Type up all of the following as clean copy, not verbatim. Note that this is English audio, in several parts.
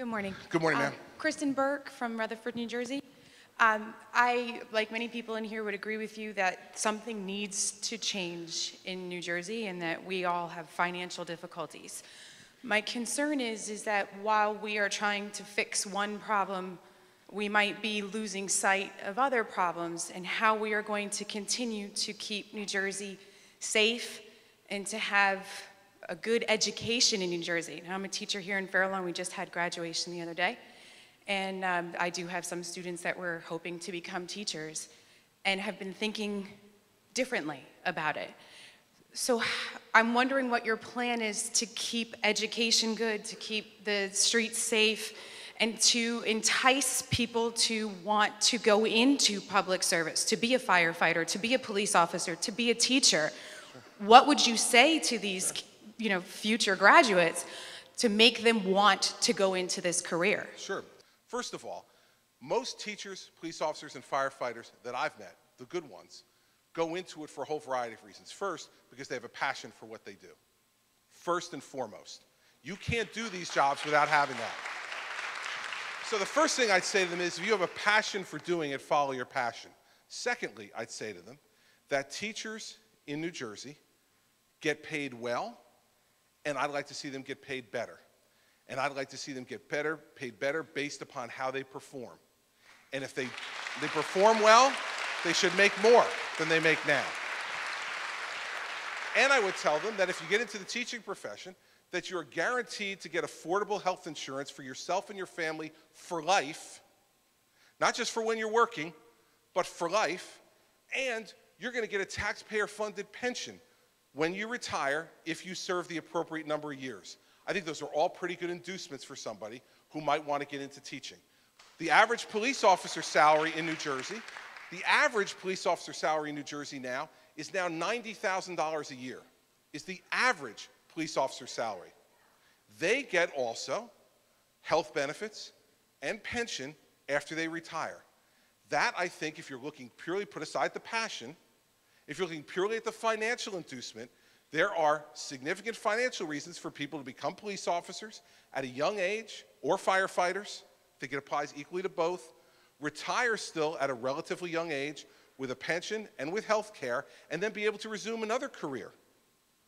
morning. Good morning, ma'am. Kristen Burke from Rutherford, New Jersey. I, like many people in here, would agree with you that something needs to change in New Jersey and that we all have financial difficulties. My concern is that while we are trying to fix one problem, we might be losing sight of other problems and how we are going to continue to keep New Jersey safe and to have a good education in New Jersey. Now, I'm a teacher here in Fairlawn. We just had graduation the other day. And I do have some students that were hoping to become teachers and have been thinking differently about it. So I'm wondering what your plan is to keep education good, to keep the streets safe, and to entice people to want to go into public service, to be a firefighter, to be a police officer, to be a teacher. What would you say to these, future graduates to make them want to go into this career? Sure. First of all, most teachers, police officers, and firefighters that I've met, the good ones, go into it for a whole variety of reasons. First, because they have a passion for what they do. First and foremost. You can't do these jobs without having that. So the first thing I'd say to them is, if you have a passion for doing it, follow your passion. Secondly, I'd say to them that teachers in New Jersey get paid well, and I'd like to see them get paid better. And I'd like to see them get paid better based upon how they perform. And if they perform well, they should make more than they make now. And I would tell them that if you get into the teaching profession, that you're guaranteed to get affordable health insurance for yourself and your family for life, not just for when you're working, but for life. And you're going to get a taxpayer-funded pension when you retire if you serve the appropriate number of years. I think those are all pretty good inducements for somebody who might want to get into teaching. The average police officer salary in New Jersey, now is now $90,000 a year, is the average police officer salary. They get also health benefits and pension after they retire. That, I think, if you're looking purely, put aside the passion, if you're looking purely at the financial inducement, there are significant financial reasons for people to become police officers at a young age, or firefighters. I think it applies equally to both. Retire still at a relatively young age with a pension and with health care, and then be able to resume another career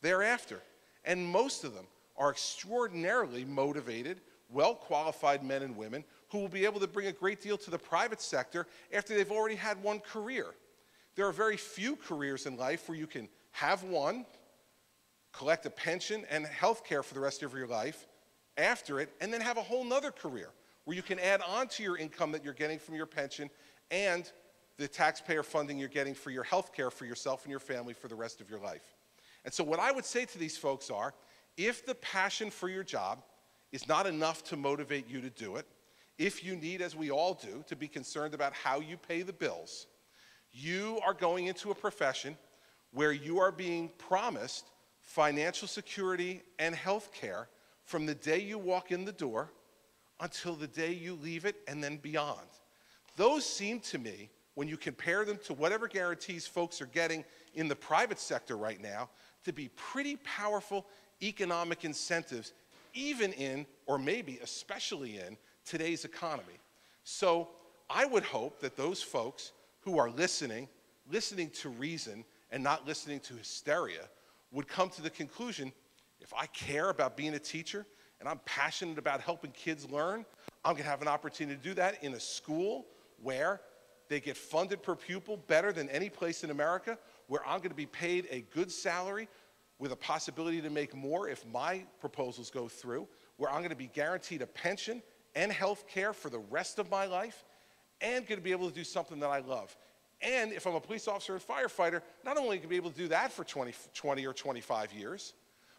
thereafter. And most of them are extraordinarily motivated, well-qualified men and women who will be able to bring a great deal to the private sector after they've already had one career. There are very few careers in life where you can have one, collect a pension and health care for the rest of your life after it, and then have a whole nother career where you can add on to your income that you're getting from your pension and the taxpayer funding you're getting for your health care for yourself and your family for the rest of your life. And so what I would say to these folks are, if the passion for your job is not enough to motivate you to do it, if you need, as we all do, to be concerned about how you pay the bills, you are going into a profession where you are being promised financial security and health care from the day you walk in the door until the day you leave it and then beyond. Those seem to me, when you compare them to whatever guarantees folks are getting in the private sector right now, to be pretty powerful economic incentives, even in, or maybe especially in, today's economy. So I would hope that those folks who are listening to reason and not listening to hysteria, would come to the conclusion, if I care about being a teacher and I'm passionate about helping kids learn, I'm going to have an opportunity to do that in a school where they get funded per pupil better than any place in America, where I'm going to be paid a good salary with a possibility to make more if my proposals go through, where I'm going to be guaranteed a pension and health care for the rest of my life, and going to be able to do something that I love. And if I'm a police officer and firefighter, not only going to be able to do that for 20 or 25 years,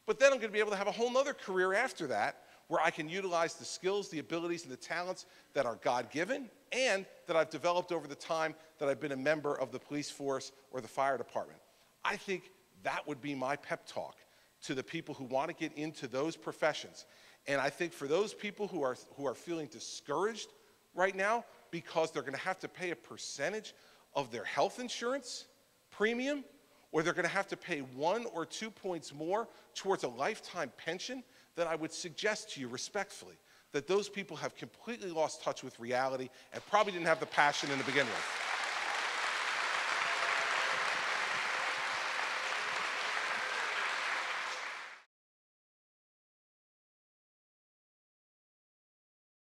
but then I'm going to be able to have a whole other career after that where I can utilize the skills, the abilities, and the talents that are God-given and that I've developed over the time that I've been a member of the police force or the fire department. I think that would be my pep talk to the people who want to get into those professions. And I think for those people who are feeling discouraged right now because they're going to have to pay a percentage of their health insurance premium, or they're going to have to pay 1 or 2 points more towards a lifetime pension, then I would suggest to you respectfully that those people have completely lost touch with reality and probably didn't have the passion in the beginning.